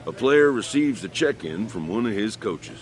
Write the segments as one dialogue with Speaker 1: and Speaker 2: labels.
Speaker 1: A player receives a check-in from one of his coaches.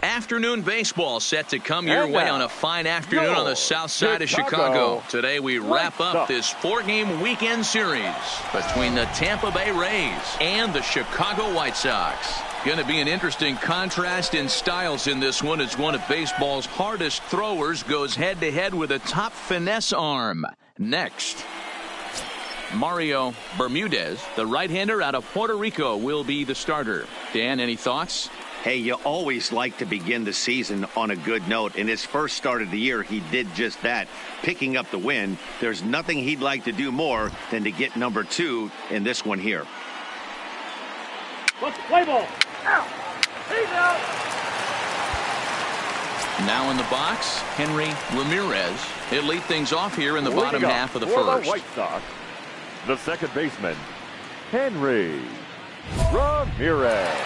Speaker 2: Afternoon baseball set to come your way on a fine afternoon on the south side of Chicago. Today we wrap up this 4-game weekend series between the Tampa Bay Rays and the Chicago White Sox. Going to be an interesting contrast in styles in this one as one of baseball's hardest throwers goes head-to-head with a top finesse arm. Next, Mario Bermudez, the right-hander out of Puerto Rico, will be the starter. Dan, any thoughts?
Speaker 3: Hey, you always like to begin the season on a good note. In his first start of the year, he did just that, picking up the win. There's nothing he'd like to do more than to get number 2 in this one here.
Speaker 4: Let's play ball. Out. He's out.
Speaker 2: Now in the box, Henry Ramirez. He'll lead things off here in the bottom half of the first.
Speaker 4: The White Sox, the second baseman, Henry Ramirez.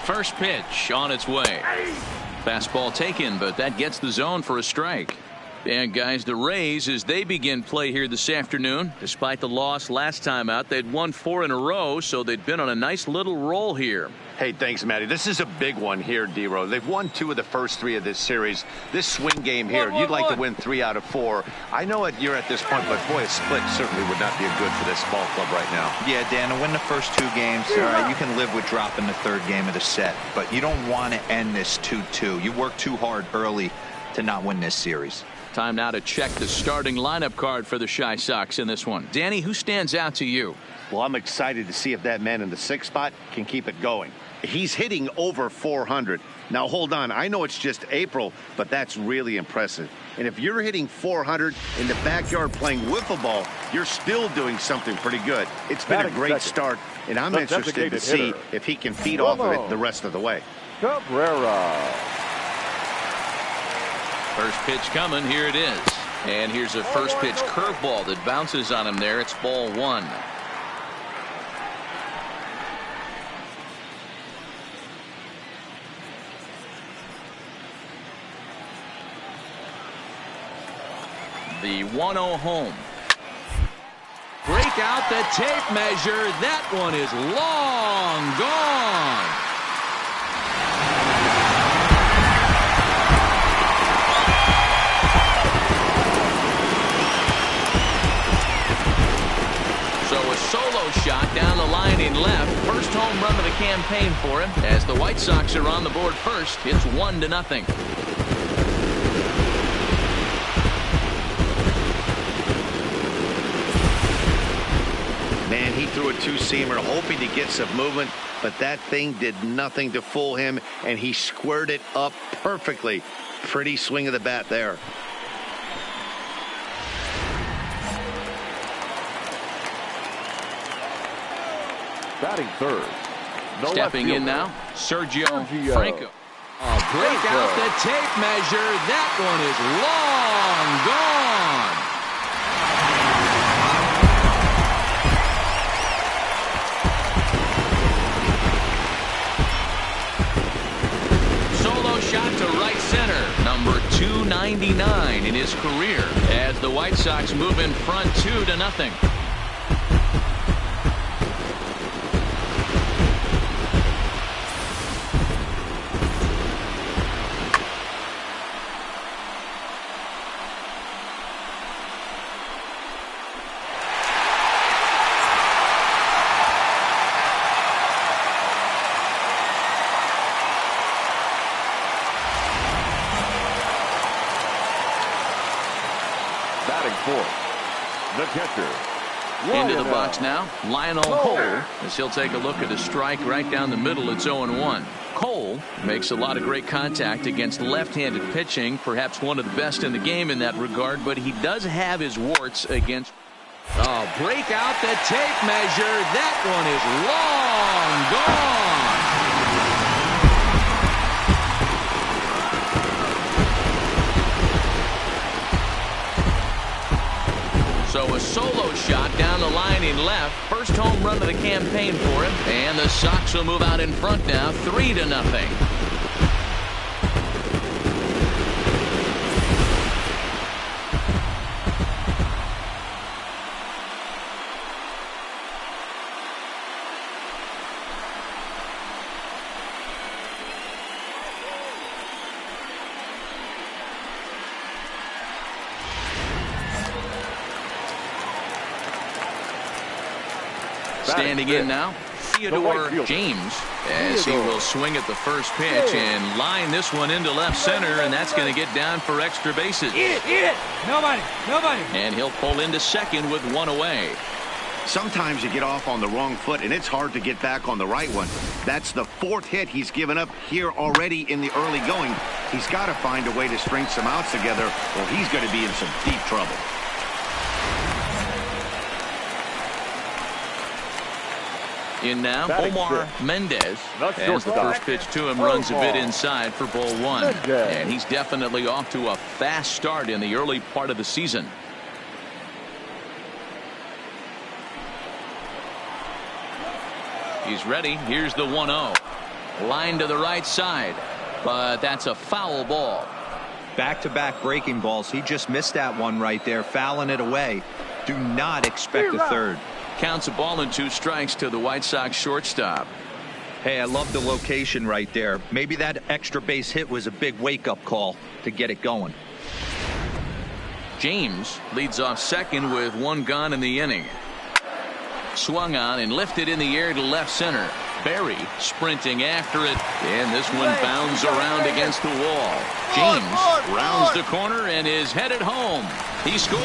Speaker 2: First pitch on its way. Fastball taken, but that gets the zone for a strike. And guys, the Rays, as they begin play here this afternoon, despite the loss last time out, they'd won 4 in a row, so they'd been on a nice little roll here.
Speaker 3: Hey, thanks, Matty. This is a big one here, D-Rose. They've won 2 of the first 3 of this series. This swing game here, you'd like to win 3 out of 4. I know you're at this point, but boy, a split certainly would not be good for this ball club right now.
Speaker 5: Yeah, Dan, to win the first 2 games, all right, you can live with dropping the 3rd game of the set, but you don't want to end this 2-2. You work too hard early to not win this series.
Speaker 2: Time now to check the starting lineup card for the Chi Sox in this one. Danny, who stands out to you?
Speaker 3: Well, I'm excited to see if that man in the 6th spot can keep it going. He's hitting over 400. Now, hold on. I know it's just April, but that's really impressive. And if you're hitting 400 in the backyard playing wiffle ball, you're still doing something pretty good. It's been a great start, and I'm interested to see if he can feed off of it the rest of the way.
Speaker 4: Cabrera.
Speaker 2: First pitch coming. Here it is. And here's a first pitch curveball that bounces on him there. It's ball 1. The 1-0 home. Break out the tape measure. That one is long gone. So a solo shot down the line in left. First home run of the campaign for him. As the White Sox are on the board first, it's 1-0.
Speaker 3: Man, he threw a 2-seamer hoping to get some movement, but that thing did nothing to fool him, and he squared it up perfectly. Pretty swing of the bat there.
Speaker 4: Batting third.
Speaker 2: Stepping in now, Sergio Franco. Break out the tape measure. That one is long gone. Solo shot to right center. Number 299 in his career as the White Sox move in front 2-0.
Speaker 4: catcher.
Speaker 2: Into the box now, Lionel Cole, as he'll take a look at a strike right down the middle. It's 0-1. Cole makes a lot of great contact against left-handed pitching, perhaps one of the best in the game in that regard, but he does have his warts against. Oh, break out the tape measure. That one is long gone. So a solo shot down the line in left. First home run of the campaign for him. And the Sox will move out in front now, 3-0. Standing in now, Theodore James, as he will swing at the first pitch and line this one into left center, and that's going to get down for extra bases.
Speaker 6: Eat it! Nobody!
Speaker 2: And he'll pull into second with one away.
Speaker 3: Sometimes you get off on the wrong foot, and it's hard to get back on the right one. That's the 4th hit he's given up here already in the early going. He's got to find a way to string some outs together, or he's going to be in some deep trouble.
Speaker 2: In now, Omar Mendez, as the first pitch to him runs a bit inside for ball 1. And he's definitely off to a fast start in the early part of the season. He's ready. Here's the 1-0. Line to the right side, but that's a foul ball.
Speaker 5: Back-to-back breaking balls. He just missed that one right there, fouling it away. Do not expect a third.
Speaker 2: Counts a ball and 2 strikes to the White Sox shortstop.
Speaker 5: Hey, I love the location right there. Maybe that extra base hit was a big wake-up call to get it going.
Speaker 2: James leads off second with 1 gone in the inning. Swung on and lifted in the air to left center. Berry sprinting after it, and this one bounds around against the wall. James rounds the corner and is headed home. He scores,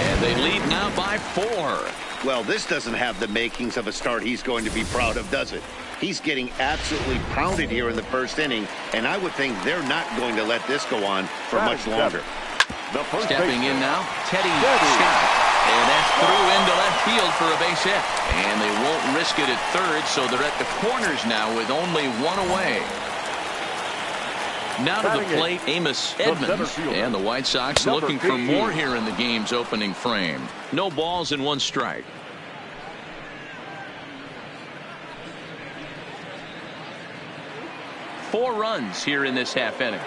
Speaker 2: and they lead now by 4.
Speaker 3: Well, this doesn't have the makings of a start he's going to be proud of, does it? He's getting absolutely pounded here in the first inning, and I would think they're not going to let this go on for much longer.
Speaker 2: Stepping in now, Teddy Scott, and that's through into left field for a base hit. And they won't risk it at third, so they're at the corners now with only 1 away. Now to the plate, Amos Edmonds, and the White Sox looking for more here in the game's opening frame. No balls and 1 strike. Four runs here in this half inning.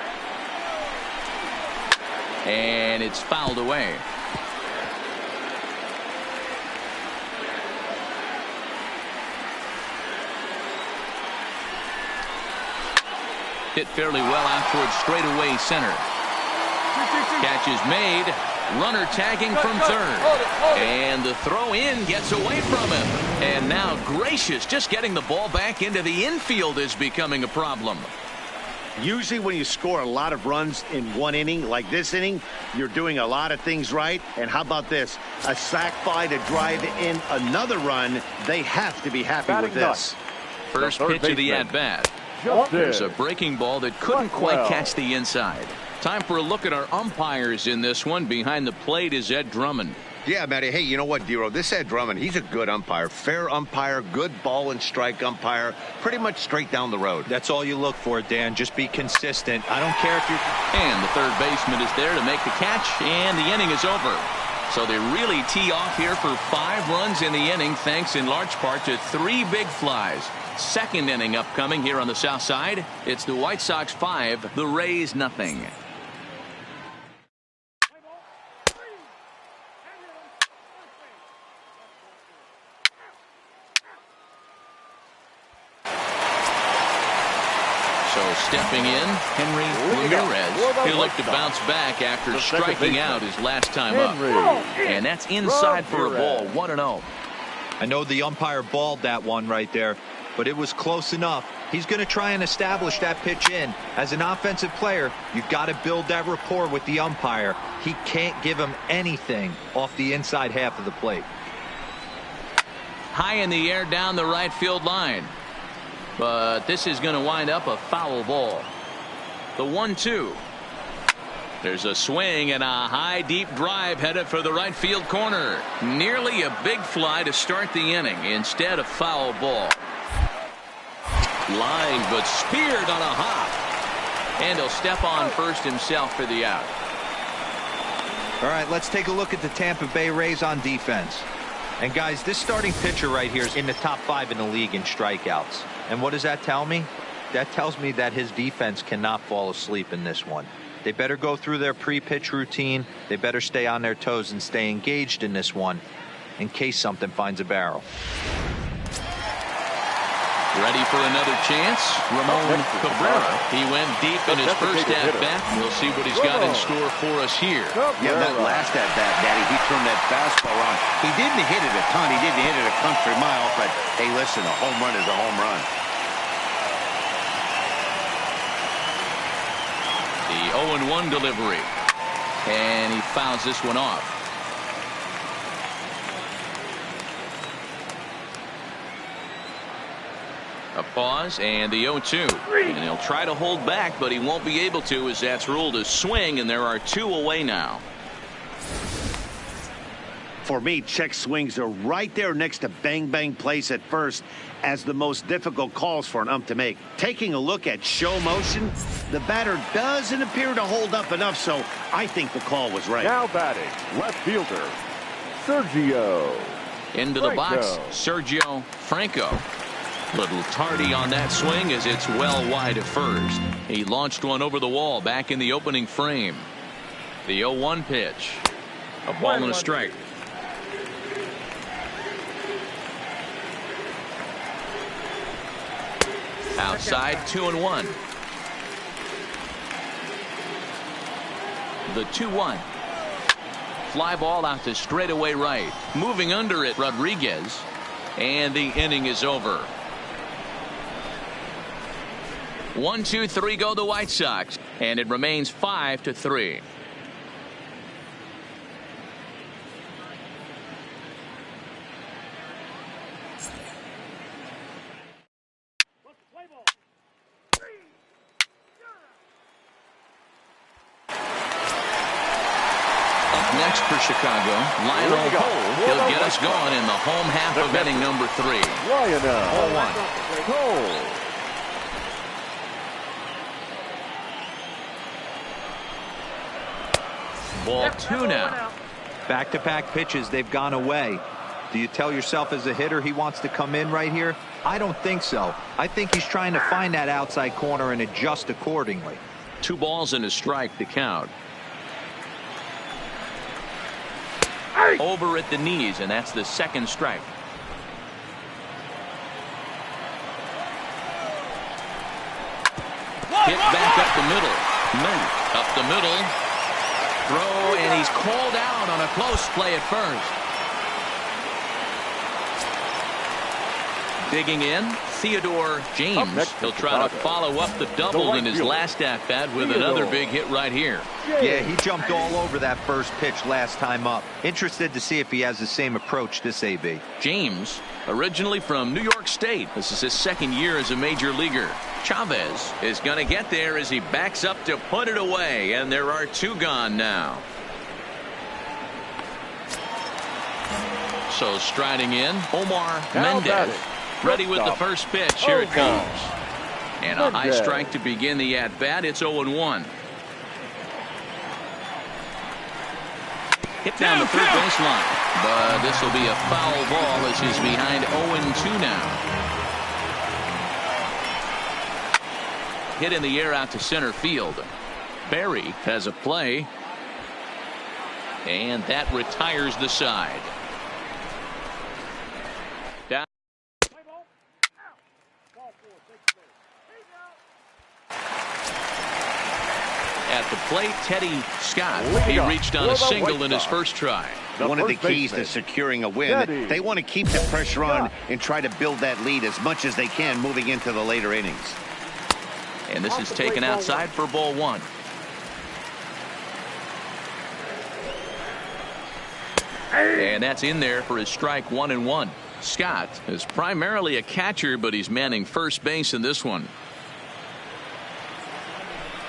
Speaker 2: And it's fouled away. Hit fairly well out towards straightaway center. Catch is made. Runner tagging from third. And the throw in gets away from him. And now Gracious just getting the ball back into the infield is becoming a problem.
Speaker 3: Usually when you score a lot of runs in 1 inning, like this inning, you're doing a lot of things right. And how about this? A sac fly to drive in another run. They have to be happy with this.
Speaker 2: First pitch of the at-bat. There's a breaking ball that couldn't quite catch the inside. Time for a look at our umpires in this one. Behind the plate is Ed Drummond.
Speaker 3: Yeah, Matty. Hey, you know what, Dero? This Ed Drummond, he's a good umpire. Fair umpire, good ball and strike umpire. Pretty much straight down the road.
Speaker 5: That's all you look for, Dan. Just be consistent. I don't care if you're...
Speaker 2: And the third baseman is there to make the catch, and the inning is over. So they really tee off here for 5 runs in the inning, thanks in large part to 3 big flies. Second inning upcoming here on the south side. It's the White Sox 5, the Rays nothing. So stepping in, Henry Ramirez. He'll look to bounce back after striking out his last time up. And that's inside for a ball, 1-0.
Speaker 5: I know the umpire balled that one right there, but it was close enough. He's going to try and establish that pitch in. As an offensive player, you've got to build that rapport with the umpire. He can't give him anything off the inside half of the plate.
Speaker 2: High in the air down the right field line. But this is going to wind up a foul ball. The 1-2. There's a swing and a high deep drive headed for the right field corner. Nearly a big fly to start the inning. Instead, a foul ball. Line but speared on a hop. And he'll step on first himself for the out.
Speaker 5: All right, let's take a look at the Tampa Bay Rays on defense. And guys, this starting pitcher right here is in the top 5 in the league in strikeouts. And what does that tell me? That tells me that his defense cannot fall asleep in this one. They better go through their pre-pitch routine. They better stay on their toes and stay engaged in this one in case something finds a barrel.
Speaker 2: Ready for another chance? Ramon Cabrera. He went deep in his first at-bat. We'll see what he's got in store for us here.
Speaker 3: Yeah, that last at-bat, Daddy, he turned that fastball on. He didn't hit it a ton. He didn't hit it a country mile, but hey, listen, a home run is a home run.
Speaker 2: The 0-1 delivery. And he fouls this one off. A pause and the 0-2. And he'll try to hold back, but he won't be able to, as that's ruled a swing, and there are 2 away now.
Speaker 3: For me, check swings are right there next to bang bang plays at first as the most difficult calls for an ump to make. Taking a look at show motion, the batter doesn't appear to hold up enough, so I think the call was right.
Speaker 4: Now batting, left fielder, Sergio.
Speaker 2: Into the box, Sergio Franco. Little tardy on that swing as it's well wide at first. He launched one over the wall back in the opening frame. The 0-1 pitch. A ball and a strike. Outside, 2-1. The 2-1. Fly ball out to straightaway right. Moving under it, Rodriguez. And the inning is over. 1, 2, 3 go the White Sox, and it remains 5-3. Up next for Chicago, Lionel Cole. He'll get us going in the home half of inning number 3.
Speaker 4: Lionel
Speaker 2: 0-1.
Speaker 4: Cole.
Speaker 2: Ball 2 now.
Speaker 5: Back-to-back pitches, they've gone away. Do you tell yourself as a hitter he wants to come in right here? I don't think so. I think he's trying to find that outside corner and adjust accordingly.
Speaker 2: 2 balls and a strike to count. Over at the knees, and that's the second strike. Hit back up the middle. Up the middle. Throw, and he's called out on a close play at first. Digging in, Theodore James. He'll try to follow up the double in his last at-bat with another big hit right here.
Speaker 5: Yeah, he jumped all over that first pitch last time up. Interested to see if he has the same approach this AB.
Speaker 2: James, originally from New York State. This is his second year as a major leaguer. Chavez is going to get there as he backs up to put it away, and there are 2 gone now. So striding in, Omar Mendez. Ready with the first pitch. Here it comes. And a high strike to begin the at-bat. It's 0-1. Hit down the third baseline. But this will be a foul ball as he's behind 0-2 now. Hit in the air out to center field. Barry has a play. And that retires the side. Down. At the plate, Teddy Scott. He reached on a single in his first try.
Speaker 3: one of the keys to securing a win. They want to keep the pressure on and try to build that lead as much as they can moving into the later innings.
Speaker 2: And this is taken outside for ball one. And that's in there for his strike 1-1. Scott is primarily a catcher, but he's manning first base in this one.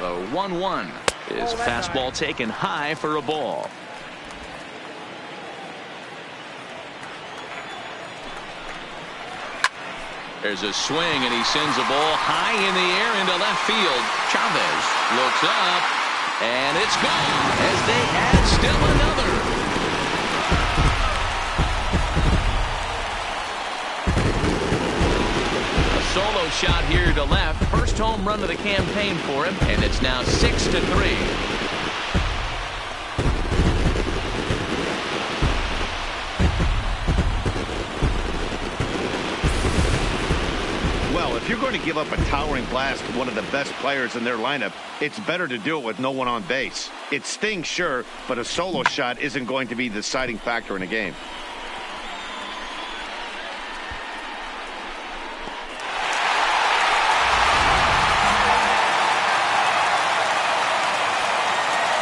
Speaker 2: The 1-1 is fastball taken high for a ball. There's a swing, and he sends a ball high in the air into left field. Chavez looks up, and it's gone as they add still another. A solo shot here to left. First home run of the campaign for him, and it's now 6-3.
Speaker 3: If you're going to give up a towering blast to one of the best players in their lineup, it's better to do it with no one on base. It stings, sure, but a solo shot isn't going to be the deciding factor in a game.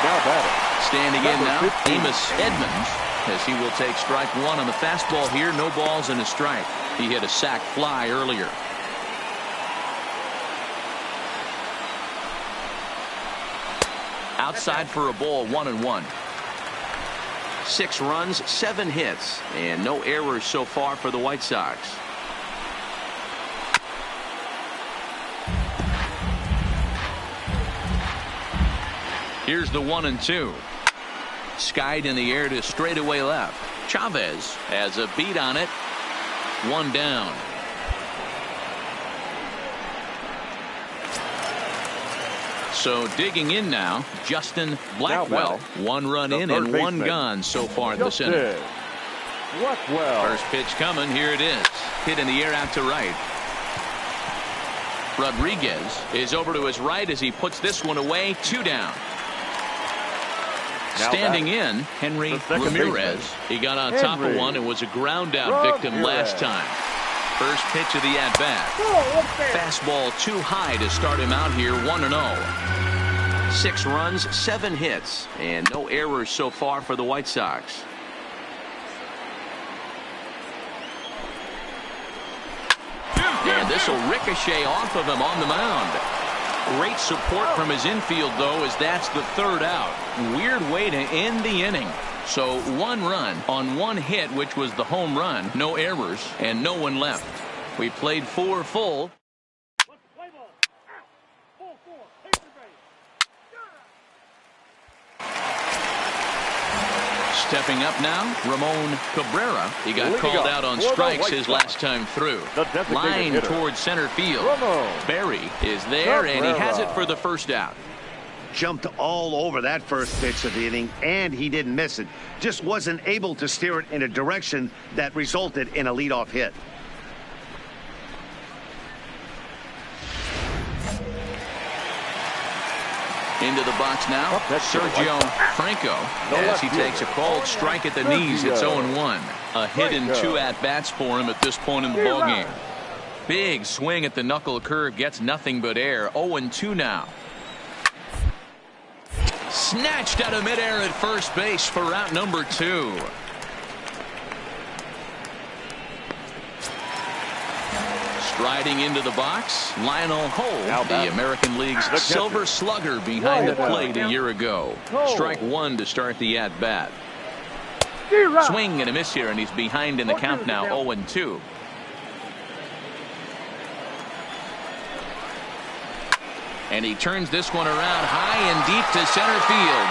Speaker 4: Now batting.
Speaker 2: Standing in now, Amos Edmonds, as he will take strike one on the fastball here. No balls and a strike. He hit a sac fly earlier. Outside for a ball, 1-1. 6 runs, 7 hits, and no errors so far for the White Sox. Here's the 1-2. Skied in the air to straightaway left. Chavez has a beat on it. 1 down. So digging in now, Justin Blackwell. 1 run in and 1 gone so far in this inning. First pitch coming. Here it is. Hit in the air out to right. Rodriguez is over to his right as he puts this one away. 2 down. Standing in, Henry Ramirez. He got on top of one and was a ground out victim last time. First pitch of the at-bat. Fastball too high to start him out here. 1-0. 6 runs, 7 hits, and no errors so far for the White Sox. And this will ricochet off of him on the mound. Great support from his infield, though, as that's the 3rd out. Weird way to end the inning. So 1 run on 1 hit, which was the home run. No errors and no one left. We played 4 full. Stepping up now, Ramon Cabrera. He got called out on strikes his last time through. Line towards center field. Berry is there, and he has it for the 1st out.
Speaker 3: Jumped all over that first pitch of the inning, and he didn't miss it. Just wasn't able to steer it in a direction that resulted in a leadoff hit.
Speaker 2: Into the box now, Sergio Franco, as he takes a called strike at the knees. It's 0-1. A hit in 2 at-bats for him at this point in the ballgame. Big swing at the knuckle curve, gets nothing but air. 0-2 now. Snatched out of midair at first base for out number 2. Striding into the box, Lionel Holt, the American League's Silver Slugger, behind the plate a year ago. Strike 1 to start the at-bat. Swing and a miss here, and he's behind in the count now, 0-2. And he turns this one around high and deep to center field.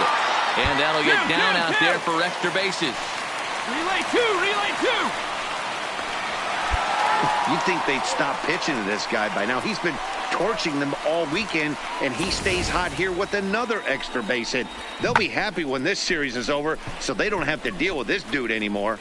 Speaker 2: And that'll get down out there for extra bases.
Speaker 6: Relay 2, relay 2.
Speaker 3: You'd think they'd stop pitching to this guy by now. He's been torching them all weekend, and he stays hot here with another extra base hit. They'll be happy when this series is over, so they don't have to deal with this dude anymore.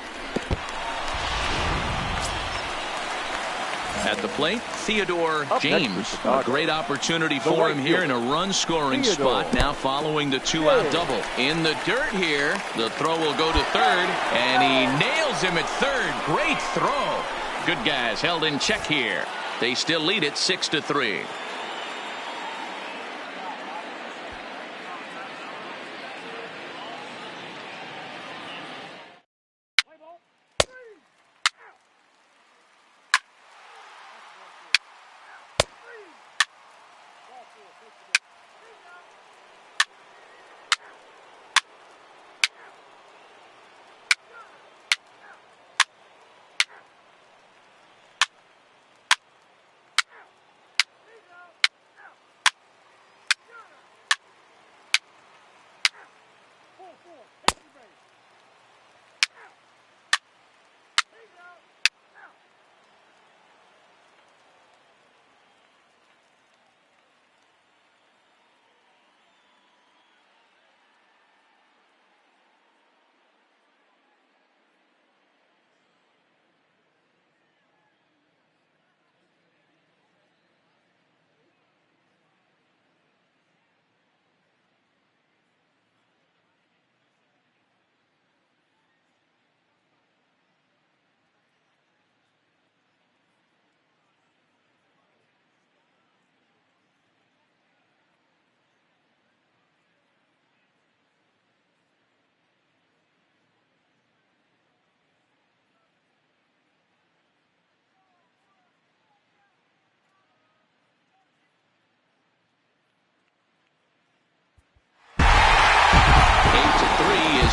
Speaker 2: At the plate, Theodore
Speaker 4: Up next
Speaker 2: James.
Speaker 4: for
Speaker 2: A great opportunity for
Speaker 4: right
Speaker 2: him here in
Speaker 4: fielder,
Speaker 2: a run-scoring
Speaker 4: Theodore.
Speaker 2: spot now following the two-out double. In the dirt here, the throw will go to third, and he nails him at third. Great throw. Good guys held in check here. They still lead it 6-3.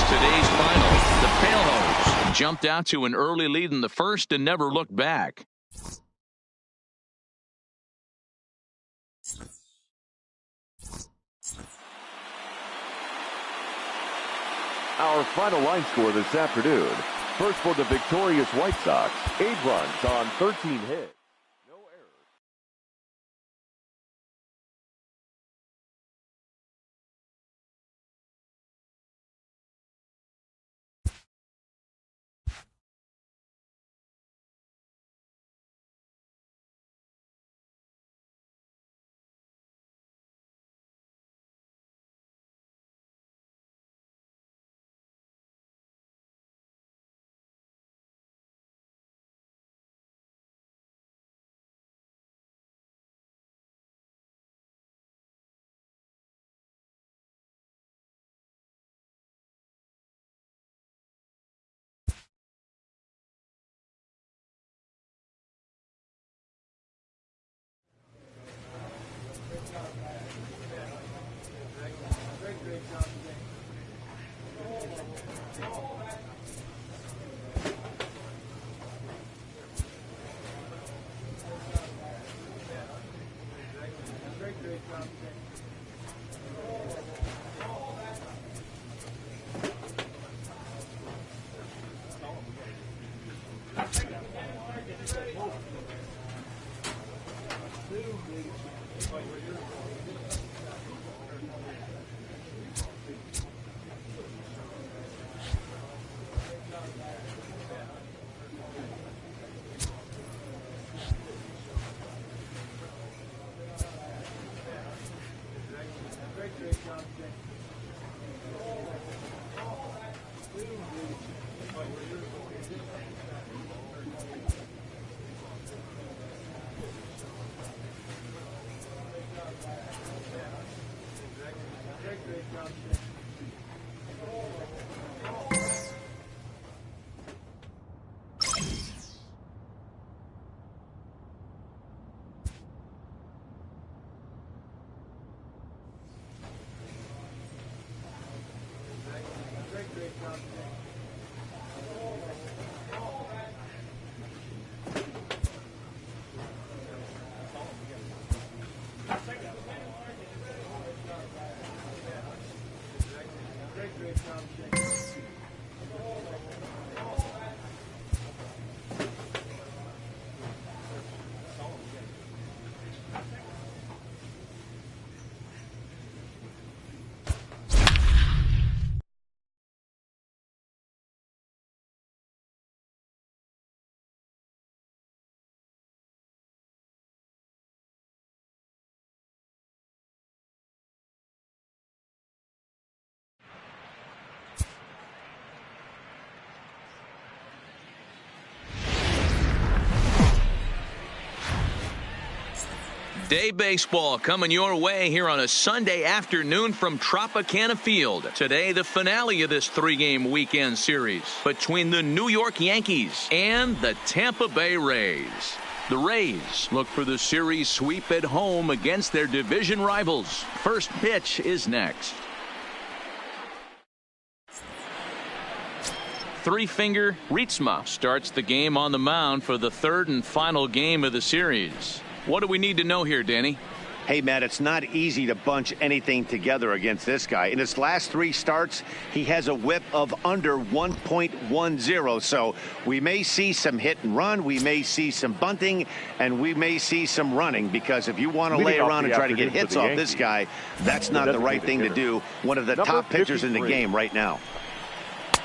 Speaker 2: Today's final. The Pailhoes jumped out to an early lead in the first and never looked back.
Speaker 4: Our final line score this afternoon. First for the victorious White Sox, 8 runs on 13 hits. No errors.
Speaker 2: Day baseball coming your way here on a Sunday afternoon from Tropicana Field. Today, the finale of this three-game weekend series between the New York Yankees and the Tampa Bay Rays. The Rays look for the series sweep at home against their division rivals. First pitch is next. Three-finger Rietsma starts the game on the mound for the third and final game of the series. What do we need to know here, Danny?
Speaker 3: Hey, Matt, it's not easy to bunch anything together against this guy. In his last three starts, he has a whip of under 1.10. So we may see some hit and run, we may see some bunting, and we may see some running, because if you want to lay around and try to get hits off this guy, that's not the right thing to do. One of the top pitchers in the game right now.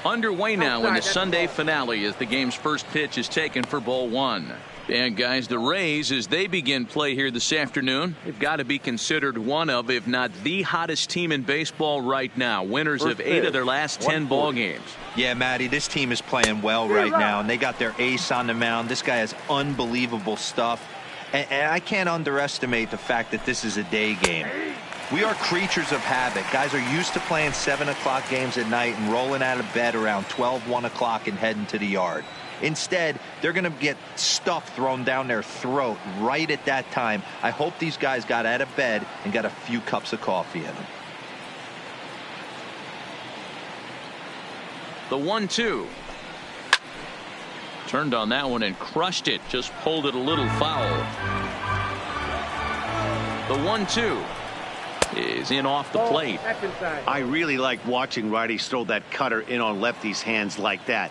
Speaker 2: Underway now in the Sunday finale as the game's first pitch is taken for ball one. And guys, the Rays, as they begin play here this afternoon, they've got to be considered one of, if not the hottest team in baseball right now. Winners of 8 of their last 10 ball games.
Speaker 5: Yeah, Matty, this team is playing well right now, and they got their ace on the mound. This guy has unbelievable stuff, and I can't underestimate the fact that this is a day game. We are creatures of habit. Guys are used to playing 7 o'clock games at night and rolling out of bed around 12, 1 o'clock and heading to the yard. Instead, they're going to get stuff thrown down their throat right at that time. I hope these guys got out of bed and got a few cups of coffee in them.
Speaker 2: The 1-2. Turned on that one and crushed it. Just pulled it a little foul. The 1-2 is in off the plate.
Speaker 3: I really like watching righties throw that cutter in on lefties' hands like that.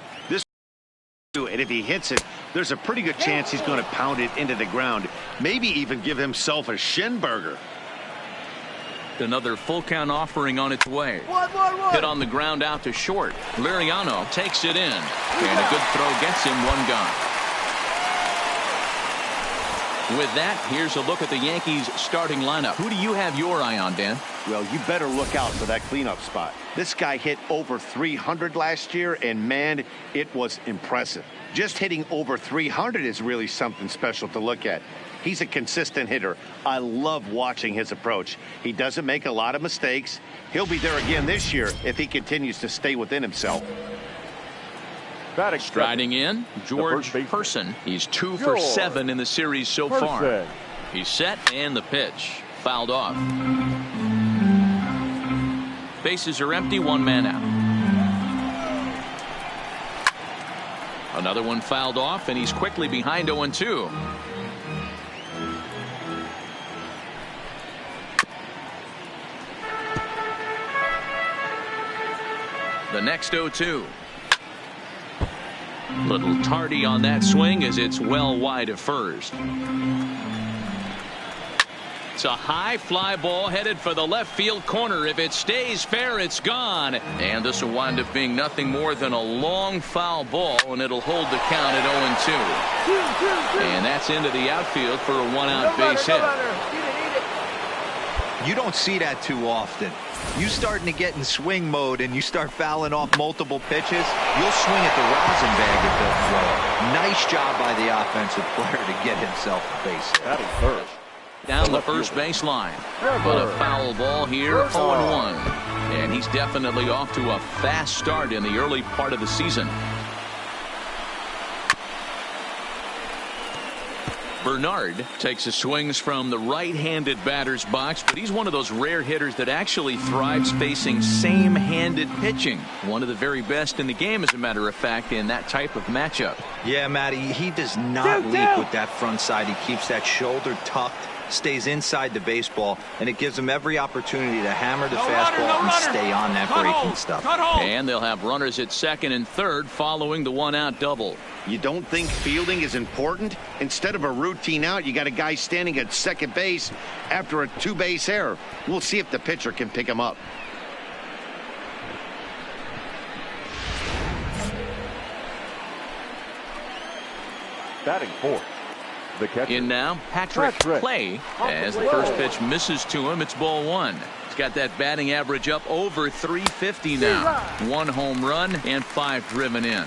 Speaker 3: And if he hits it, there's a pretty good chance he's going to pound it into the ground, maybe even give himself a shin burger.
Speaker 2: Another full count offering on its way. Hit on the ground out to short. Liriano takes it in, and a good throw gets him one gone. With that, here's a look at the Yankees starting lineup. Who do you have your eye on, Dan?
Speaker 3: Well, you better look out for that cleanup spot. This guy hit over 300 last year, and man, it was impressive. Just hitting over 300 is really something special to look at. He's a consistent hitter. I love watching his approach. He doesn't make a lot of mistakes. He'll be there again this year if he continues to stay within himself.
Speaker 2: Striding in, George Person. He's 2 for 7 in the series so far. He's set, and the pitch fouled off. Bases are empty, 1 man out. Another one fouled off, and he's quickly behind 0-2. The next 0-2. Little tardy on that swing as it's well wide of first. It's a high fly ball headed for the left field corner. If it stays fair, it's gone. And this will wind up being nothing more than a long foul ball, and it'll hold the count at 0-2. And that's into the outfield for a 1-out base hit.
Speaker 5: You don't see that too often. You starting to get in swing mode and you start fouling off multiple pitches, you'll swing at the rosin bag at the throw. Nice job by the offensive player to get himself a base hit.
Speaker 4: That is first.
Speaker 2: Down the first baseline. But a foul ball here, 0-1. And he's definitely off to a fast start in the early part of the season. Bernard takes his swings from the right-handed batter's box, but he's one of those rare hitters that actually thrives facing same-handed pitching. One of the very best in the game, as a matter of fact, in that type of matchup.
Speaker 5: Yeah, Matty, he does not leap with that front side. He keeps that shoulder tucked, stays inside the baseball, and it gives him every opportunity to hammer the fastball and stay on that breaking stuff.
Speaker 2: And they'll have runners at second and third following the 1-out double.
Speaker 3: You don't think fielding is important? Instead of a routine out, you got a guy standing at second base after a 2-base error. We'll see if the pitcher can pick him up.
Speaker 4: Batting fourth, the catcher.
Speaker 2: In now, Patrick Clay, as the first pitch misses to him. It's ball 1. He's got that batting average up over 350 now. 1 home run and 5 driven in.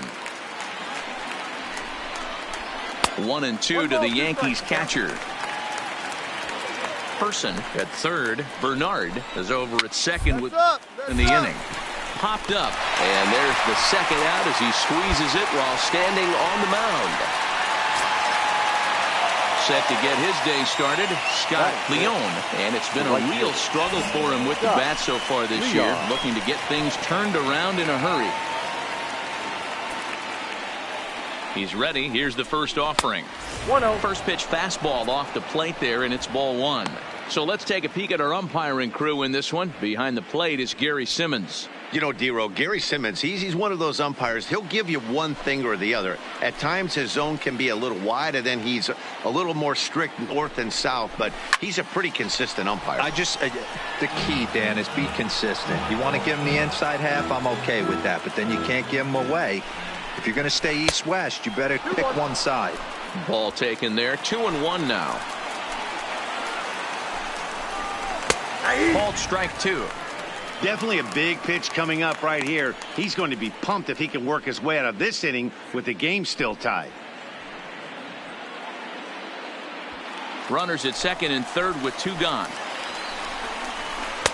Speaker 2: 1-2 to the Yankees catcher. Person at third. Bernard is over at second in the inning. Popped up, and there's the second out as he squeezes it while standing on the mound. Set to get his day started, Scott Leone, and it's been a real struggle for him with the bat so far this year, looking to get things turned around in a hurry. He's ready. Here's the first offering. 1-0. First pitch fastball off the plate there, and it's ball one. So let's take a peek at our umpiring crew in this one. Behind the plate is Gary Simmons.
Speaker 3: You know, D-Row, Gary Simmons, he's one of those umpires. He'll give you one thing or the other. At times his zone can be a little wide, and then he's a little more strict north and south, but he's a pretty consistent umpire.
Speaker 5: The key, Dan, is be consistent. You want to give him the inside half, I'm okay with that, but then you can't give him away. If you're going to stay east-west, you better pick one side.
Speaker 2: Ball taken there. 2-1 now. Called strike two.
Speaker 3: Definitely a big pitch coming up right here. He's going to be pumped if he can work his way out of this inning with the game still tied.
Speaker 2: Runners at second and third with two gone.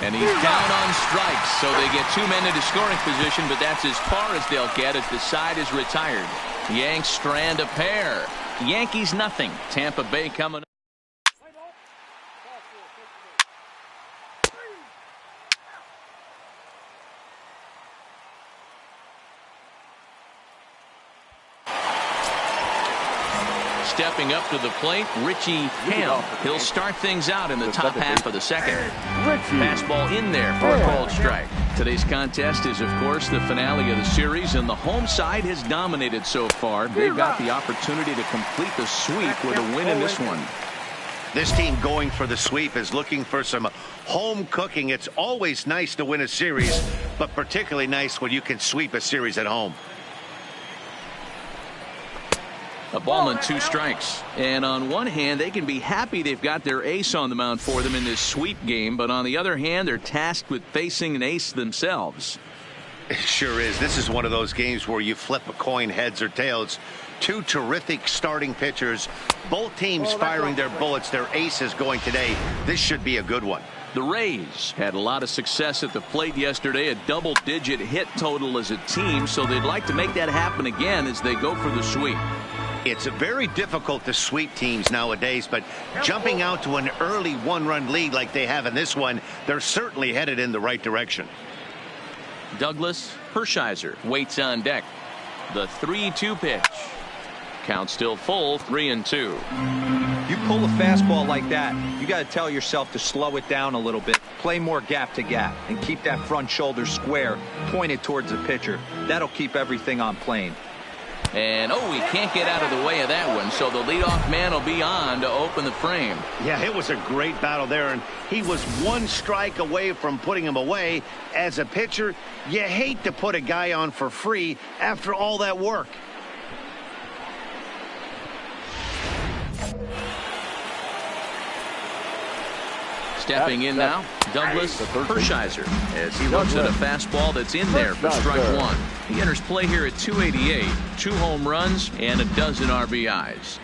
Speaker 2: And he's down on strikes, so they get two men into scoring position, but that's as far as they'll get as the side is retired. Yanks strand a pair. Yankees nothing. Tampa Bay coming up. Stepping up to the plate, Richie Hale. He'll start things out in the top half of the second. Fastball in there for a called strike. Today's contest is, of course, the finale of the series, and the home side has dominated so far. They've got the opportunity to complete the sweep with a win in this one.
Speaker 3: This team going for the sweep is looking for some home cooking. It's always nice to win a series, but particularly nice when you can sweep a series at home.
Speaker 2: A ball and two strikes. And on one hand, they can be happy they've got their ace on the mound for them in this sweep game. But on the other hand, they're tasked with facing an ace themselves.
Speaker 3: It sure is. This is one of those games where you flip a coin heads or tails. Two terrific starting pitchers. Both teams firing their bullets. Their aces going today. This should be a good one.
Speaker 2: The Rays had a lot of success at the plate yesterday. A double-digit hit total as a team. So they'd like to make that happen again as they go for the sweep.
Speaker 3: It's very difficult to sweep teams nowadays, but jumping out to an early one-run lead like they have in this one, they're certainly headed in the right direction.
Speaker 2: Douglas Hershiser waits on deck. The 3-2 pitch. Count still full, 3-2.
Speaker 5: You pull a fastball like that, you got to tell yourself to slow it down a little bit, play more gap to gap, and keep that front shoulder square, pointed towards the pitcher. That'll keep everything on plane.
Speaker 2: And, he can't get out of the way of that one, so the leadoff man will be on to open the frame.
Speaker 3: Yeah, it was a great battle there, and he was one strike away from putting him away. As a pitcher, you hate to put a guy on for free after all that work.
Speaker 2: Stepping in now, Douglas Hershiser, as he looks at a fastball that's in there for strike one. He enters play here at 288, 2 home runs and a dozen RBIs.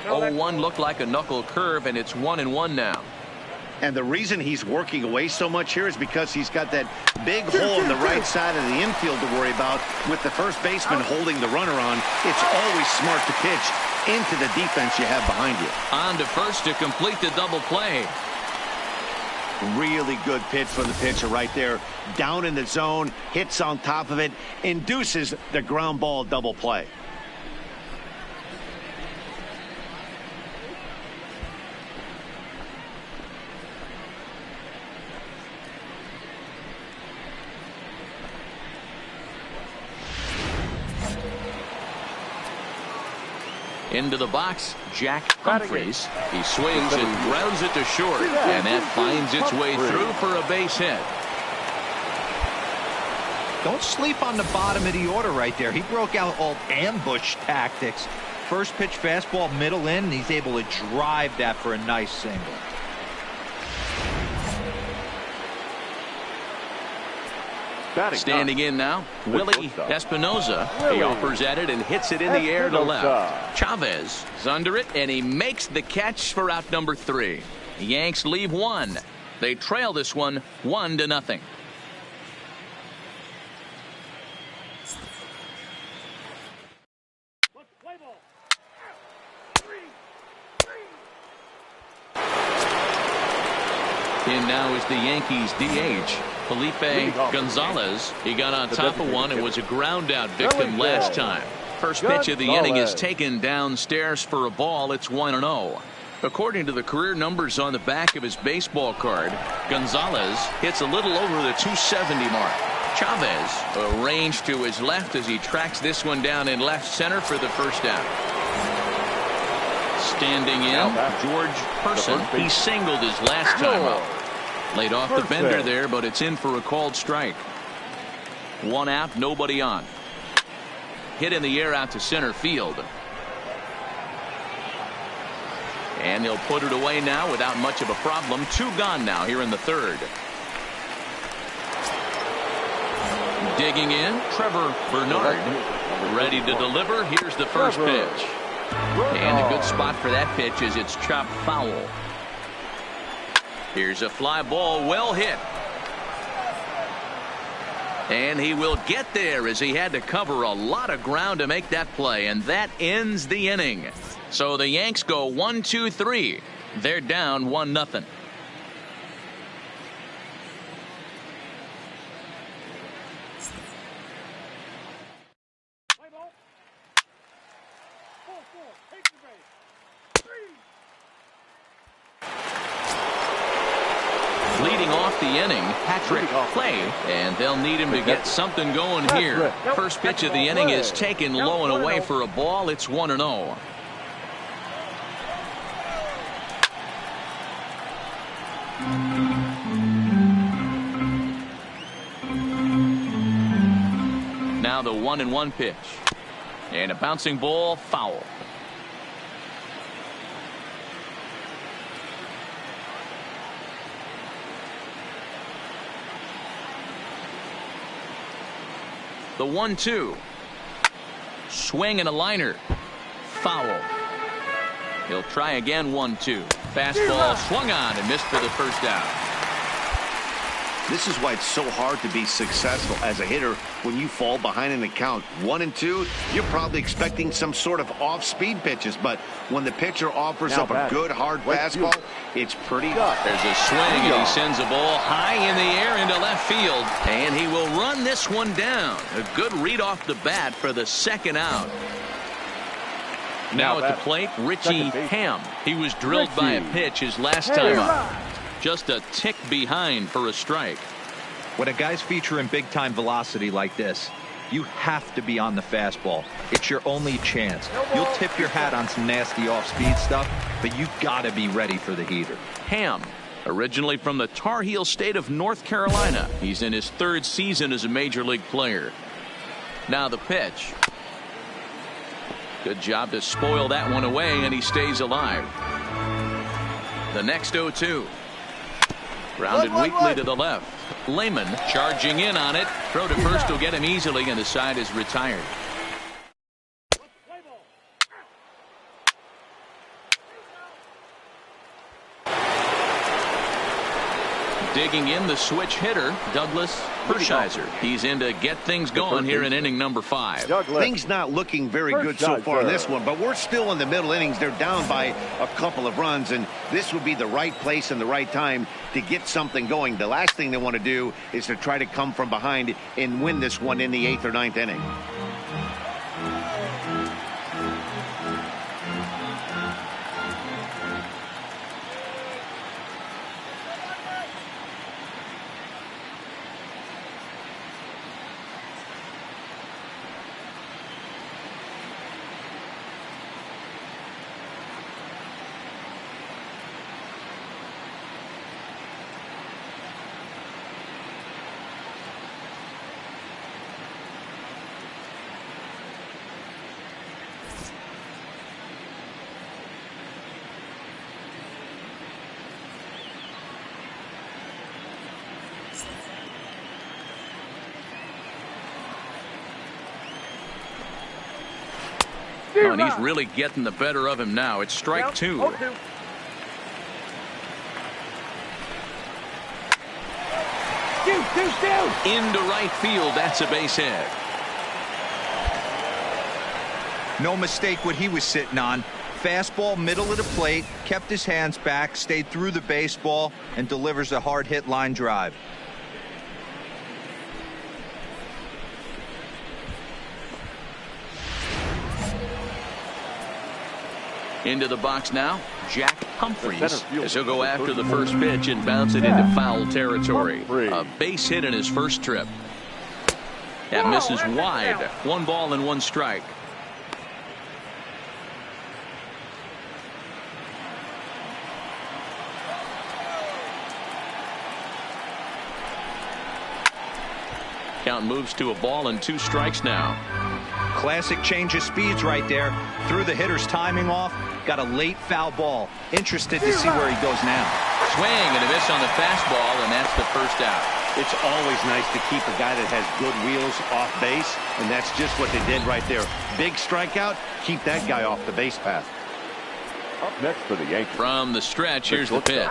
Speaker 2: Oh, 0-1 looked like a knuckle curve, and it's 1-1 now.
Speaker 3: And the reason he's working away so much here is because he's got that big hole in the right side of the infield to worry about. With the first baseman holding the runner on, it's always smart to pitch into the defense you have behind you.
Speaker 2: On to first to complete the double play.
Speaker 3: Really good pitch for the pitcher right there. Down in the zone, hits on top of it, induces the ground ball double play.
Speaker 2: Into the box, Jack Humphreys. He swings and grounds it to short, and that finds its way through for a base hit.
Speaker 5: Don't sleep on the bottom of the order right there. He broke out all ambush tactics. First pitch fastball middle in, and he's able to drive that for a nice single.
Speaker 2: Standing in now, Willie Espinoza. He offers at it and hits it in the air to left. Chavez is under it, and he makes the catch for out number 3. The Yanks leave one. They trail this one 1-0. In now is the Yankees DH, Felipe Gonzalez. He got on top of one and was a ground out victim last time. First pitch of the inning is taken downstairs for a ball. It's 1-0. According to the career numbers on the back of his baseball card, Gonzalez hits a little over the 270 mark. Chavez arranged to his left as he tracks this one down in left center for the first out. Standing in, George Person. He singled his last time up. Laid off the bender there, but it's in for a called strike. 1 out, nobody on. Hit in the air out to center field. And he'll put it away now without much of a problem. 2 gone now here in the 3rd. Digging in, Trevor Bernard. Ready to deliver. Here's the first pitch. And a good spot for that pitch as it's chopped foul. Here's a fly ball, well hit. And he will get there as he had to cover a lot of ground to make that play. And that ends the inning. So the Yanks go 1-2-3. They're down 1-0. Leading off the inning, Patrick Clay, and they'll need him to get something going here. First pitch of the inning is taken low and away for a ball. It's 1-0. Now the 1-1 pitch, and a bouncing ball, foul. The 1-2. Swing and a liner. Foul. He'll try again. 1-2. Fastball swung on and missed for the first out.
Speaker 3: This is why it's so hard to be successful as a hitter when you fall behind in the count 1-2. You're probably expecting some sort of off-speed pitches, but when the pitcher offers up a good hard fastball, it's pretty good.
Speaker 2: There's a swing, and he sends a ball high in the air into left field, and he will run this one down. A good read off the bat for the second out. Now at the plate, Richie Ham. He was drilled by a pitch his last time up. Just a tick behind for a strike.
Speaker 5: When a guy's featuring big-time velocity like this, you have to be on the fastball. It's your only chance. You'll tip your hat on some nasty off-speed stuff, but you got to be ready for the heater.
Speaker 2: Ham, originally from the Tar Heel state of North Carolina. He's in his 3rd season as a major league player. Now the pitch. Good job to spoil that one away, and he stays alive. The next 0-2. Grounded weakly to the left. Lehman charging in on it. Throw to first will get him easily, and the side is retired. Digging in, the switch hitter, Douglas Hershiser. He's in to get things going here in inning number 5.
Speaker 3: Things not looking very good so far in this one, but we're still in the middle innings. They're down by a couple of runs, and this would be the right place and the right time to get something going. The last thing they want to do is to try to come from behind and win this one in the 8th or 9th inning.
Speaker 2: Oh, and he's really getting the better of him now. It's strike two. Into right field. That's a base hit.
Speaker 5: No mistake what he was sitting on. Fastball, middle of the plate, kept his hands back, stayed through the baseball, and delivers a hard hit line drive.
Speaker 2: Into the box now, Jack Humphreys, as he'll go after the first pitch and bounce it into foul territory. A base hit in his first trip. That misses wide. 1 ball and 1 strike. Count moves to a ball and 2 strikes now.
Speaker 5: Classic change of speeds right there. Threw the hitter's timing off. Got a late foul ball. Interested to see where he goes now.
Speaker 2: Swing and a miss on the fastball, and that's the first out.
Speaker 3: It's always nice to keep a guy that has good wheels off base, and that's just what they did right there. Big strikeout, keep that guy off the base path.
Speaker 4: Up next for the Yankees.
Speaker 2: From the stretch, here's the pitch.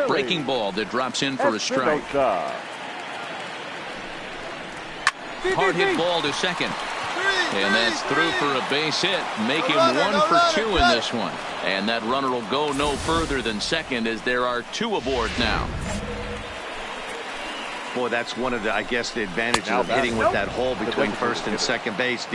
Speaker 2: Breaking ball that drops in for a strike. Hard hit ball to second. And that's through for a base hit. Make him 1 for 2 in this one. And that runner will go no further than second as there are 2 aboard now.
Speaker 3: Boy, that's one of the, I guess, the advantages of hitting with that hole between first and second base.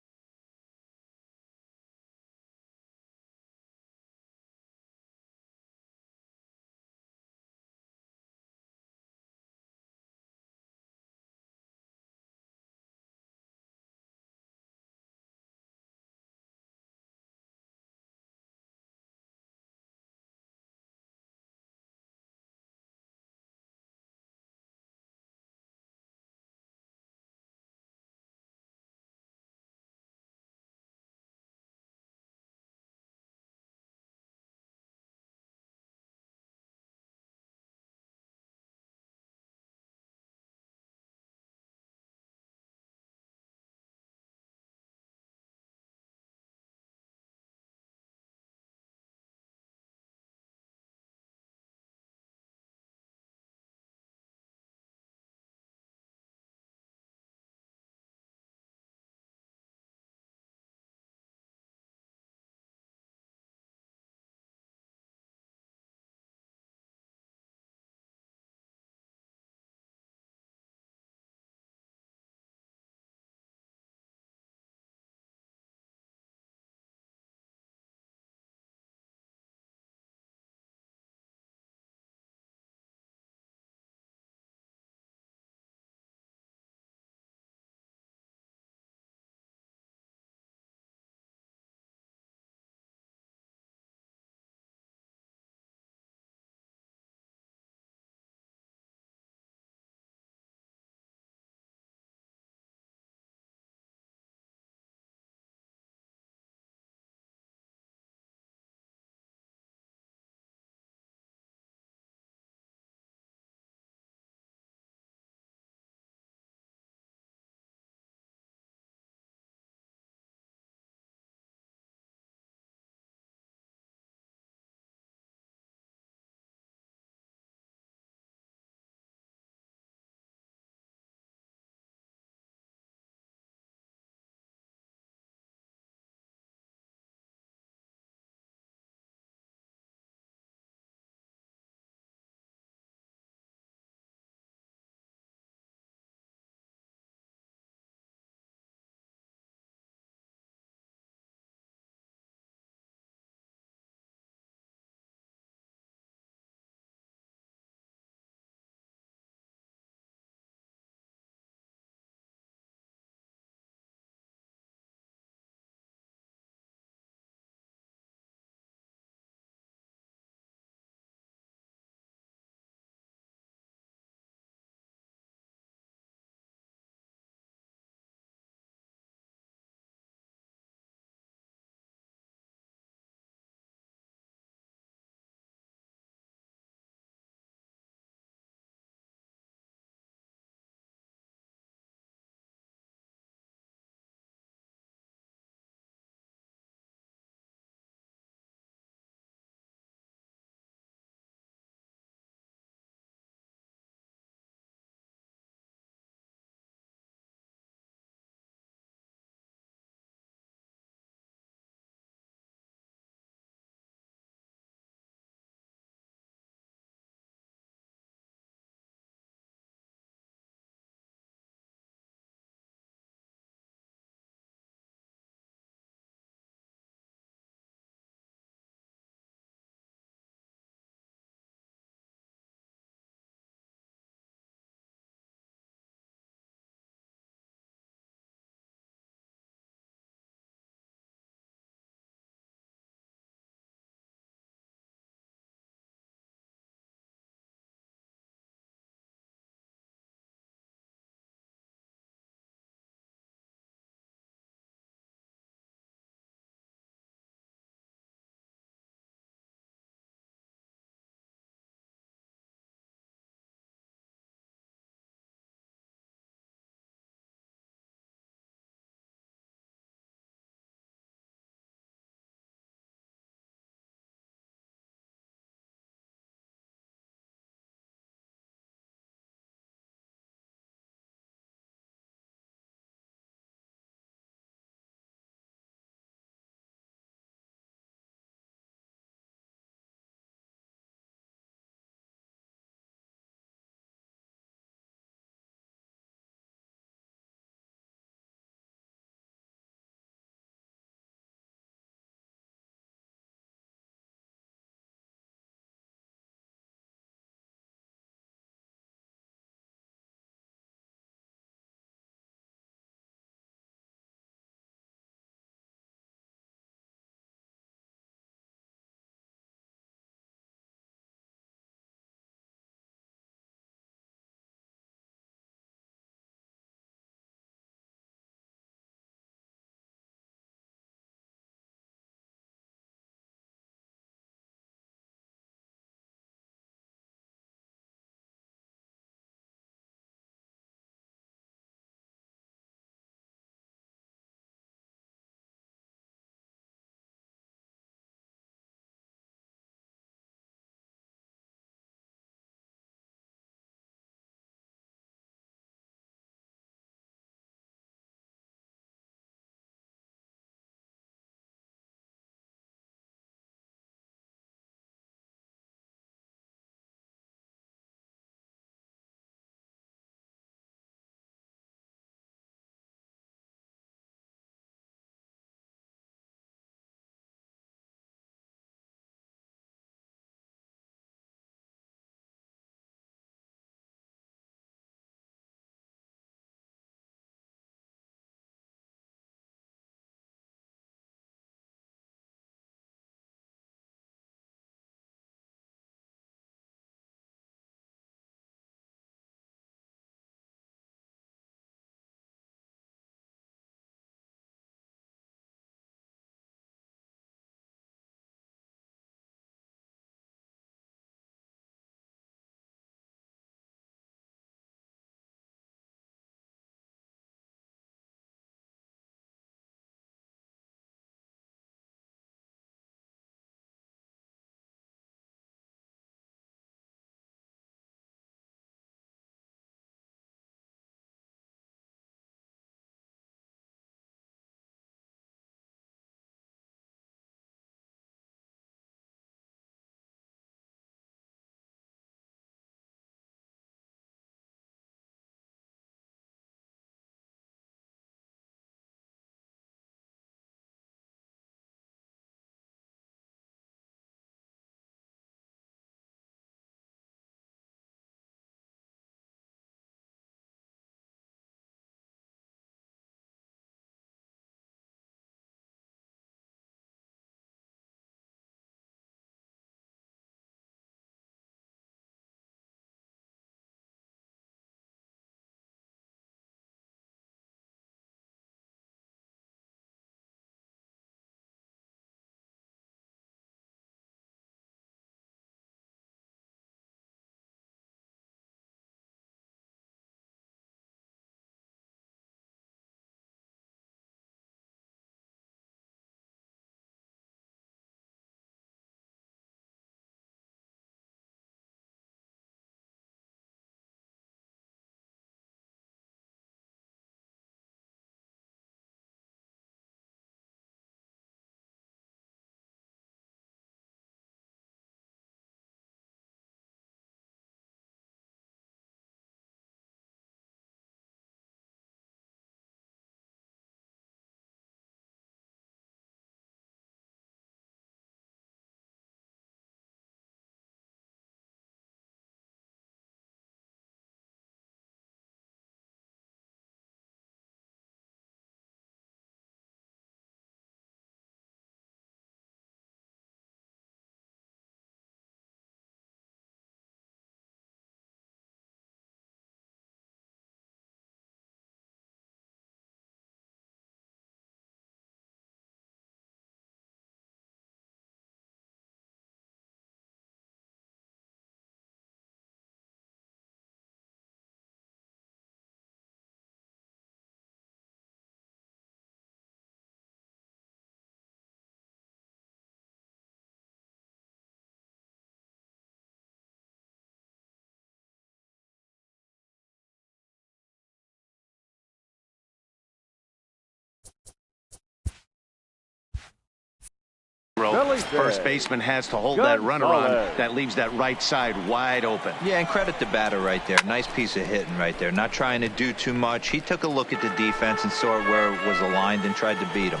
Speaker 3: First baseman has to hold that runner on. That leaves that right side wide open.
Speaker 5: Yeah, and credit the batter right there. Nice piece of hitting right there. Not trying to do too much. He took a look at the defense and saw where it was aligned and tried to beat him.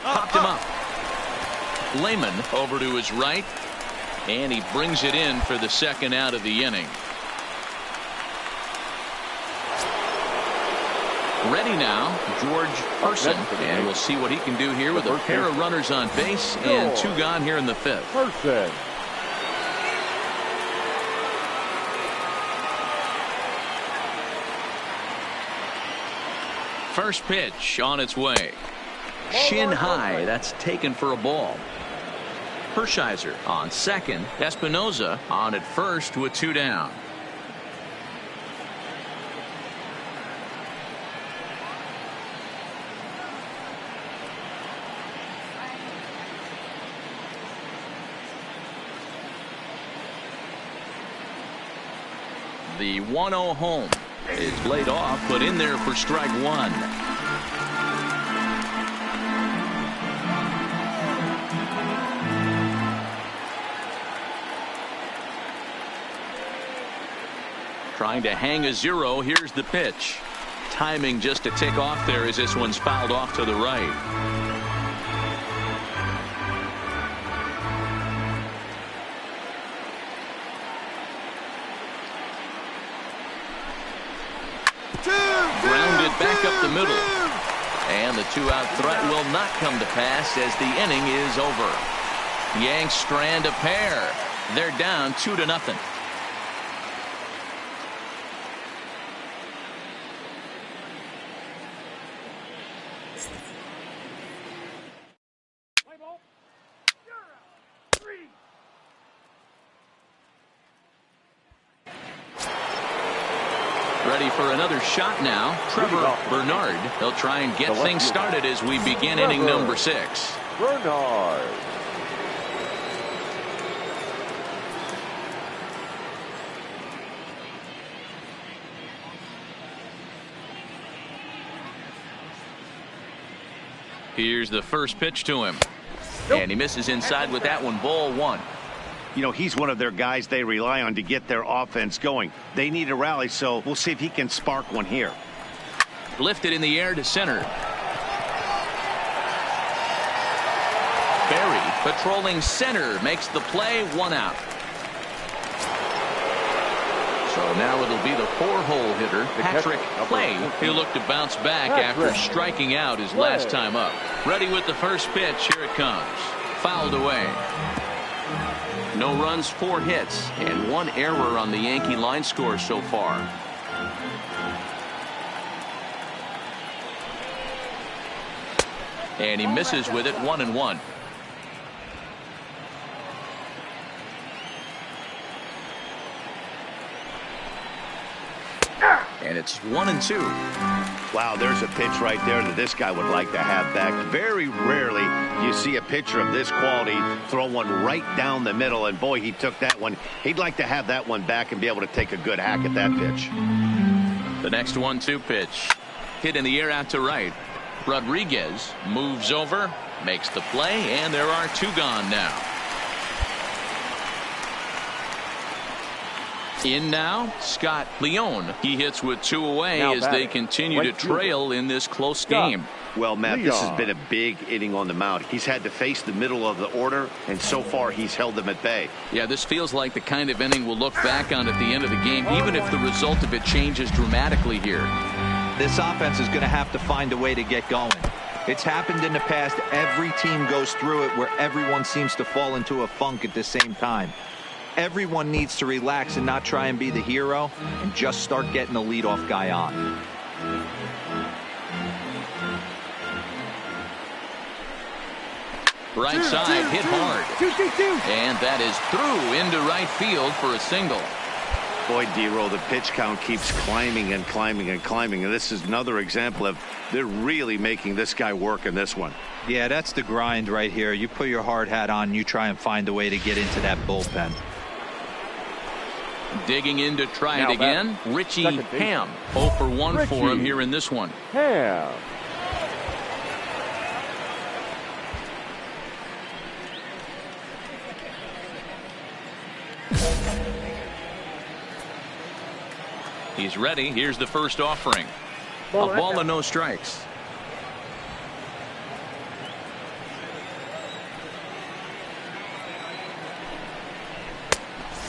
Speaker 2: Popped him up. Lehman over to his right, and he brings it in for the second out of the inning. Ready now, George Person, and we'll see what he can do here with a pair of runners on base and 2 gone here in the 5th.
Speaker 4: Person.
Speaker 2: First pitch on its way. Shin high, that's taken for a ball. Hershiser on second. Espinoza on at first with 2 down. The 1-0 home is laid off, put in there for strike 1. Trying to hang a 0. Here's the pitch. Timing just a tick off there as this one's fouled off to the right. Grounded back up the middle. And the 2-out threat will not come to pass as the inning is over. Yanks strand a pair. They're down 2-0. Ready for another shot now. Trevor Bernard. He'll try and get things started as we begin inning number 6.
Speaker 4: Bernard.
Speaker 2: Here's the first pitch to him. And he misses inside with that one. Ball 1.
Speaker 3: You know, he's one of their guys they rely on to get their offense going. They need a rally, so we'll see if he can spark one here.
Speaker 2: Lifted in the air to center. Berry patrolling center makes the play. 1 out. So now it'll be the 4-hole hitter, Patrick Clay. He'll look to bounce back after striking out his last time up. Ready with the first pitch. Here it comes. Fouled away. No runs, 4 hits, and 1 error on the Yankee line score so far. And he misses with it. 1-1. And it's 1-2.
Speaker 3: Wow, there's a pitch right there that this guy would like to have back. Very rarely you see a pitcher of this quality throw one right down the middle, and boy, he took that one. He'd like to have that one back and be able to take a good hack at that pitch.
Speaker 2: The next 1-2 pitch. Hit in the air out to right. Rodriguez moves over, makes the play, and there are 2 gone now. In now, Scott Leone. He hits with 2 away as they continue to trail in this close game.
Speaker 3: Well, Matt, this has been a big inning on the mound. He's had to face the middle of the order, and so far he's held them at bay.
Speaker 2: Yeah, this feels like the kind of inning we'll look back on at the end of the game, even if the result of it changes dramatically here.
Speaker 5: This offense is going to have to find a way to get going. It's happened in the past. Every team goes through it where everyone seems to fall into a funk at the same time. Everyone needs to relax and not try and be the hero and just start getting the leadoff guy on.
Speaker 2: Right side hit hard. And that is through into right field for a single.
Speaker 3: Boy, D-Roll, the pitch count keeps climbing and climbing and climbing. And this is another example of they're really making this guy work in this one.
Speaker 5: Yeah, that's the grind right here. You put your hard hat on, you try and find a way to get into that bullpen.
Speaker 2: Digging in to try it again. Richie Ham. 0 for 1 for him here in this one.
Speaker 4: Ham.
Speaker 2: He's ready. Here's the first offering. A ball and no strikes.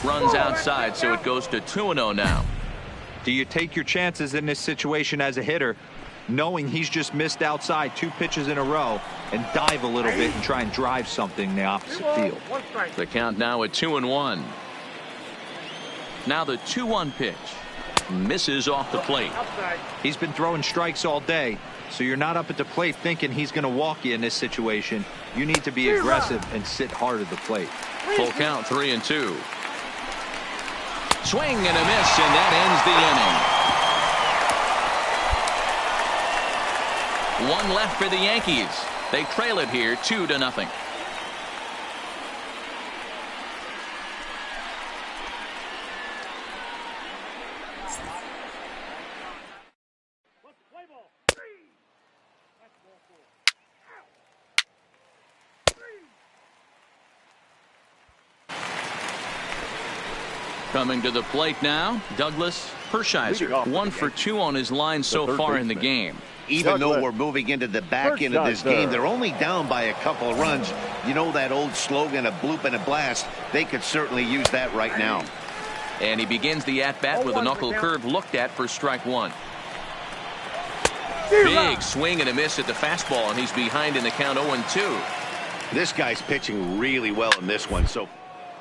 Speaker 2: Runs outside, so it goes to 2-0 now.
Speaker 5: Do you take your chances in this situation as a hitter, knowing he's just missed outside 2 pitches in a row, and dive a little bit and try and drive something in the opposite field?
Speaker 2: The count now at 2-1. Now the 2-1 pitch. Misses off the plate.
Speaker 5: He's been throwing strikes all day, so you're not up at the plate thinking he's going to walk you in this situation. You need to be aggressive and sit hard at the plate.
Speaker 2: Full count, 3-2. Swing and a miss, and that ends the inning. 1 left for the Yankees. They trail it here 2-0. Coming to the plate now, Douglas Hershiser. 1 for 2 on his line so far in the game.
Speaker 3: Even though we're moving into the back end of this game, they're only down by a couple of runs. You know that old slogan, a bloop and a blast. They could certainly use that right now.
Speaker 2: And he begins the at-bat with a knuckle curve looked at for strike 1. Big swing and a miss at the fastball, and he's behind in the count 0-2.
Speaker 3: This guy's pitching really well in this one, so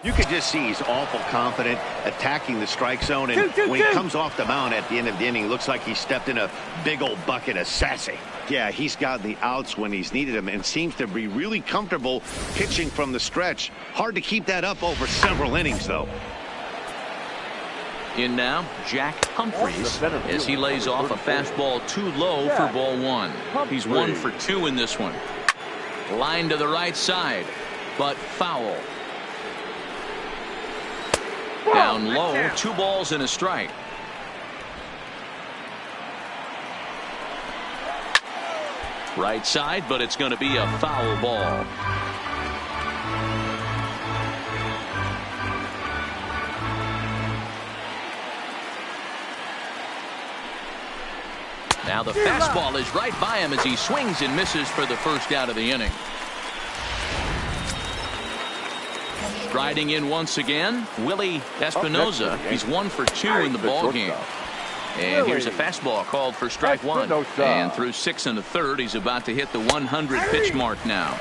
Speaker 3: you could just see he's awful confident attacking the strike zone, and when he comes off the mound at the end of the inning, looks like he stepped in a big old bucket of sassy. Yeah, he's gotten the outs when he's needed them and seems to be really comfortable pitching from the stretch. Hard to keep that up over several innings, though.
Speaker 2: In now, Jack Humphreys, as he lays off a fastball too low for ball 1. He's 1 for 2 in this one. Line to the right side, but foul. Down low, 2 balls and a strike. Right side, but it's going to be a foul ball. Now the fastball is right by him as he swings and misses for the first out of the inning. Striding in once again, Willie Espinoza. He's 1 for 2 in the ball game. And here's a fastball called for strike 1. And through 6 1/3, he's about to hit the 100 pitch mark now.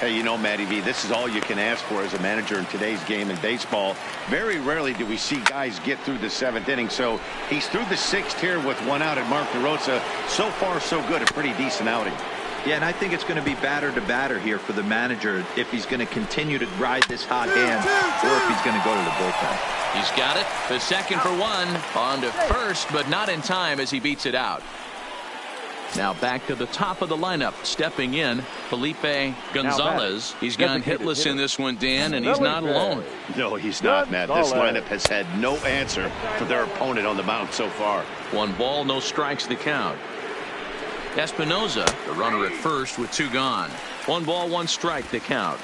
Speaker 3: Hey, you know, Matty V, this is all you can ask for as a manager in today's game in baseball. Very rarely do we see guys get through the 7th inning. So he's through the 6th here with 1 out at Mark DeRosa. So far, so good. A pretty decent outing.
Speaker 5: Yeah, and I think it's going to be batter to batter here for the manager if he's going to continue to ride this hot hand or if he's going to go to the bullpen.
Speaker 2: He's got it. The second for 1. On to first, but not in time as he beats it out. Now back to the top of the lineup. Stepping in, Felipe Gonzalez. He's gone hitless in this one, Dan, and he's not alone.
Speaker 3: No, he's not, Matt. This lineup has had no answer for their opponent on the mound so far.
Speaker 2: 1 ball, no strikes the count. Espinoza, the runner at first with 2 gone. 1 ball, 1 strike the count.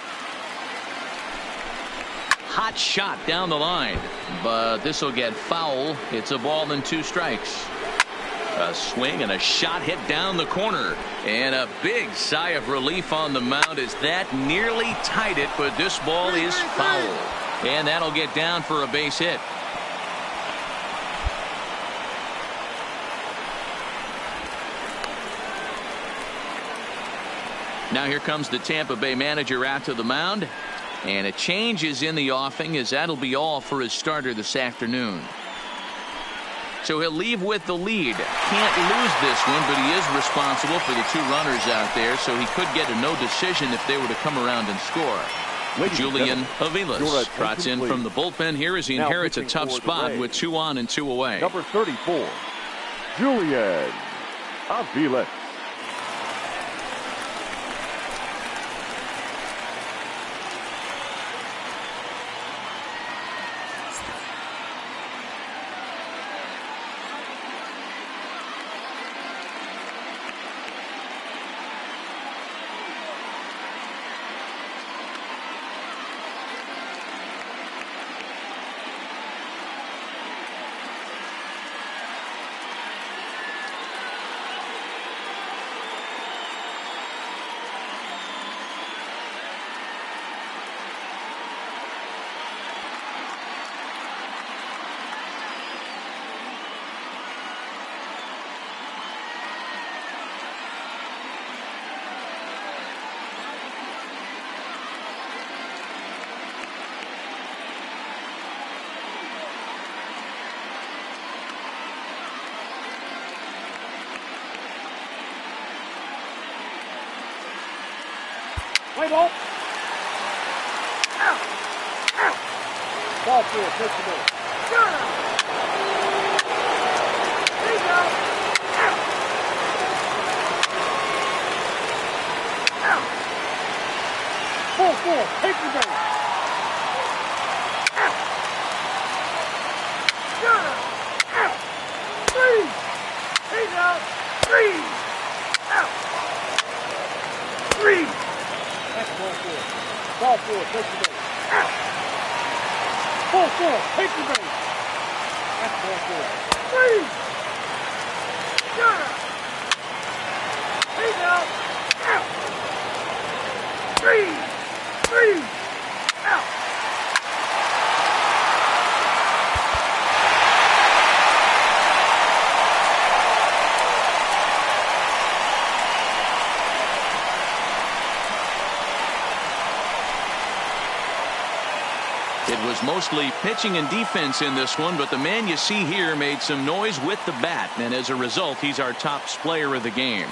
Speaker 2: Hot shot down the line, but this will get foul. It's a ball and 2 strikes. A swing and a shot hit down the corner, and a big sigh of relief on the mound as that nearly tied it, but this ball is foul, and that'll get down for a base hit. Now here comes the Tampa Bay manager out to the mound, and a change is in the offing as that'll be all for his starter this afternoon. So he'll leave with the lead. Can't lose this one, but he is responsible for the 2 runners out there, so he could get a no decision if they were to come around and score. Julian Aviles trots in from the bullpen here as he inherits a tough spot with 2 on and 2 away.
Speaker 4: Number 34, Julian Aviles.
Speaker 6: Play ball. Ball 4, pitch the ball. There you go. 4-4, take the base. Three. He's out. 3. Out. 3. That's ball 4. Ball 4, take the base. Ball 4, take the base. That's ball 4. 3. He's out. Out. 3. Out.
Speaker 2: It was mostly pitching and defense in this one, but the man you see here made some noise with the bat, and as a result, he's our top player of the game.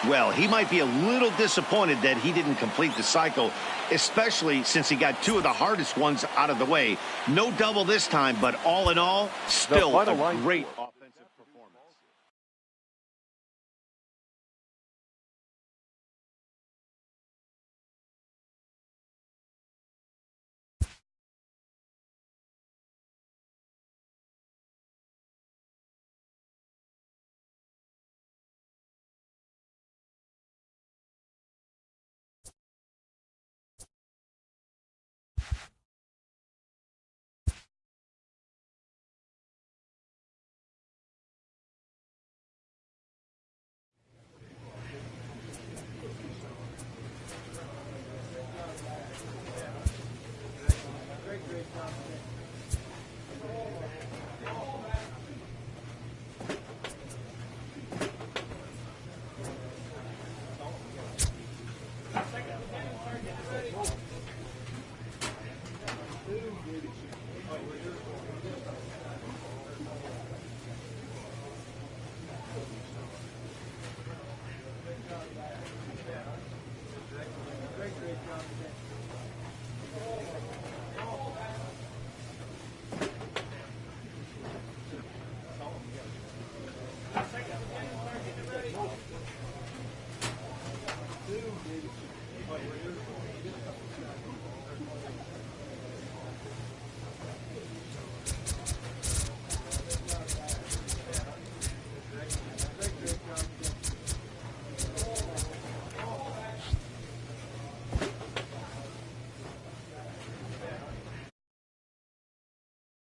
Speaker 3: Well, he might be a little disappointed that he didn't complete the cycle, especially since he got 2 of the hardest ones out of the way. No double this time, but all in all, still a great